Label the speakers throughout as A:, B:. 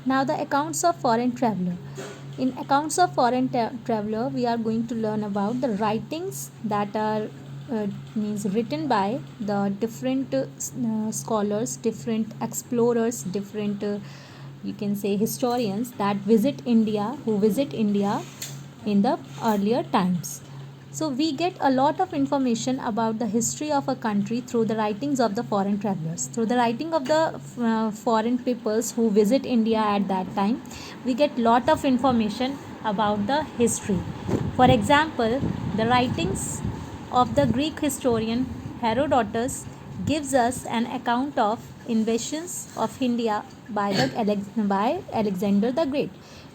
A: Now the accounts of foreign traveler. In accounts of foreign traveler, we are going to learn about the writings that are means written by the different scholars, different explorers, different you can say historians that visit India, who visit India in the earlier times. So we get a lot of information about the history of a country through the writings of the foreign travelers, through the writing of the foreign peoples who visit India at that time. We get lot of information about the history. For example, the writings of the Greek historian Herodotus gives us an account of invasions of India by Alexander the Great.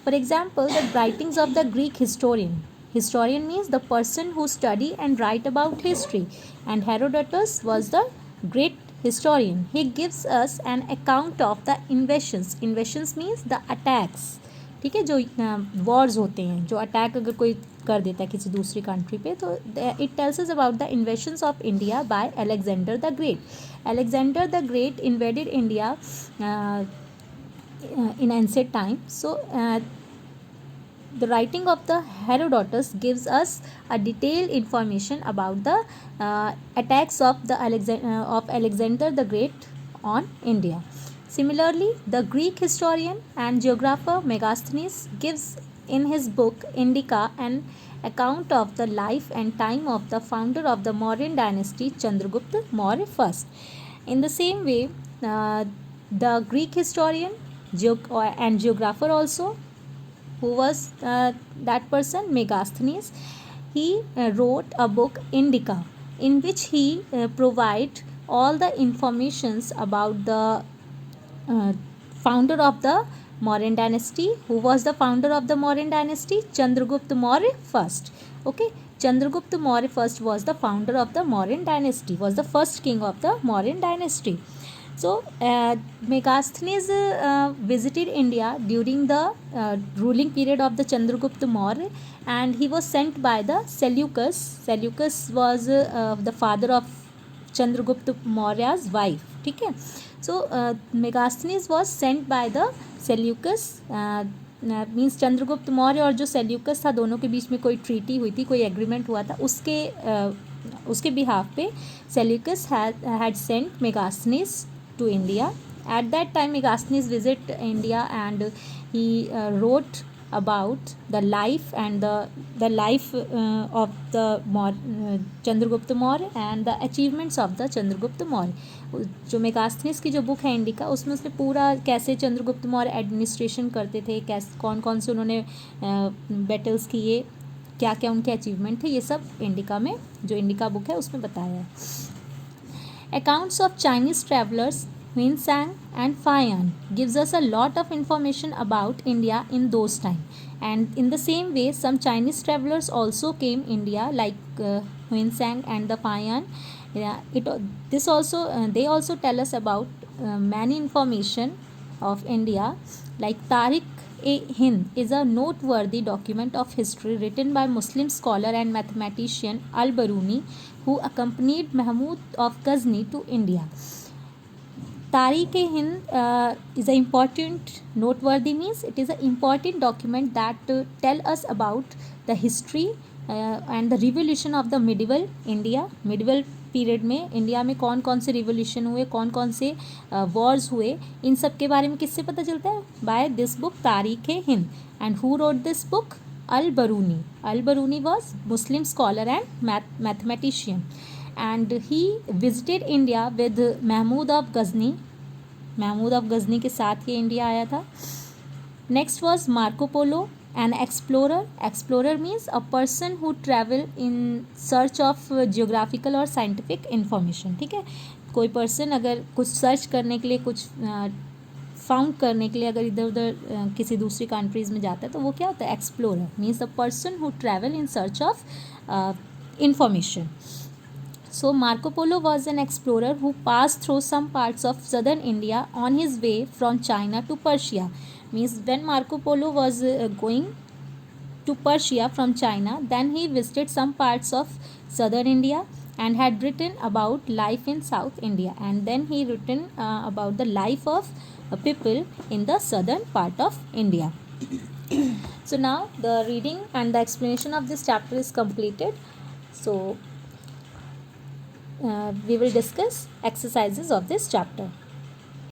A: For example, the writings of the Greek historian. Historian means the person who study and write about history, and Herodotus was the great historian. He gives us an account of the invasions. Invasions means the attacks. ठीक है, जो Wars होते हैं, जो attack अगर कोई कर देता है किसी दूसरी कंट्री पे, तो it tells us about the invasions of India by Alexander the Great. Alexander the Great invaded India in ancient time. So the writing of the Herodotus gives us a detailed information about the attacks of Alexander the Great on India. Similarly, the Greek historian and geographer Megasthenes gives in his book Indica an account of the life and time of the founder of the Mauryan dynasty, Chandragupta Maurya first. In the same way, the Greek historian and geographer also, who was that person, Megasthenes, he wrote a book Indica, in which he provide all the informations about the founder of the Mauryan dynasty. Who was the founder of the Mauryan dynasty? Chandragupta Maurya first. Okay, Chandragupta Maurya first was the founder of the Mauryan dynasty, was the first king of the Mauryan dynasty. So Megasthenes visited India during the ruling period of the Chandragupta Maurya, and he was sent by the Seleucus. Seleucus was the father of Chandragupta Maurya's wife. ठीक है. So Megasthenes was sent by the Seleucus. Means Chandragupta Maurya और जो Seleucus था, दोनों के बीच में कोई treaty हुई थी, कोई एग्रीमेंट हुआ था, उसके बिहाफ पे Seleucus had sent Megasthenes to India. At that time, Megasthenes visited India, and he wrote about the life and the life of the Chandragupta Maurya and the achievements of the Chandragupta Maurya. जो मेगास्थनीस की जो book है indica, उसमें उसने पूरा कैसे Chandragupta Maurya administration करते थे, कैसे कौन कौन से उन्होंने बैटल्स किए, क्या क्या उनके अचीवमेंट थे, ये सब इंडिका में, जो इंडिका बुक है उसमें बताया है. Accounts of Chinese travelers Huinsang and Fayan gives us a lot of information about India in those time. And in the same way, some Chinese travelers also came India, like Huinsang and the Fayan. They also tell us about many information of India, like Tariq-e-Hind is a noteworthy document of history written by Muslim scholar and mathematician Al-Biruni, who accompanied Mahmud of Ghazni to India. Tariq-e-Hind is an important, noteworthy means it is an important document that tell us about the history and the revolution of the medieval India. Medieval period में India में कौन कौन से revolution हुए, कौन कौन से Wars हुए, इन सब के बारे में किससे पता चलता है? By this book Tarikh-e-Hind. And who wrote this book? Al-Biruni. Al-Biruni was Muslim scholar and mathematician, and he visited India with Mahmud of Ghazni. Mahmud of Ghazni के साथ ये इंडिया आया था. Next was Marco Polo, an explorer. Explorer means a person who travel in search of geographical और scientific information. ठीक है, कोई person अगर कुछ सर्च करने के लिए, कुछ फाउंड करने के लिए अगर इधर उधर किसी दूसरी कंट्रीज़ में जाता है, तो वो क्या होता है? Explorer means a person who travel in search of information. So Marco Polo was an explorer who passed through some parts of southern India on his way from China to Persia. Means when Marco Polo was going to Persia from China, then he visited some parts of southern India and had written about life in South India, and then he written about the life of people in the southern part of India. So now the reading and the explanation of this chapter is completed. So we will discuss exercises of this chapter.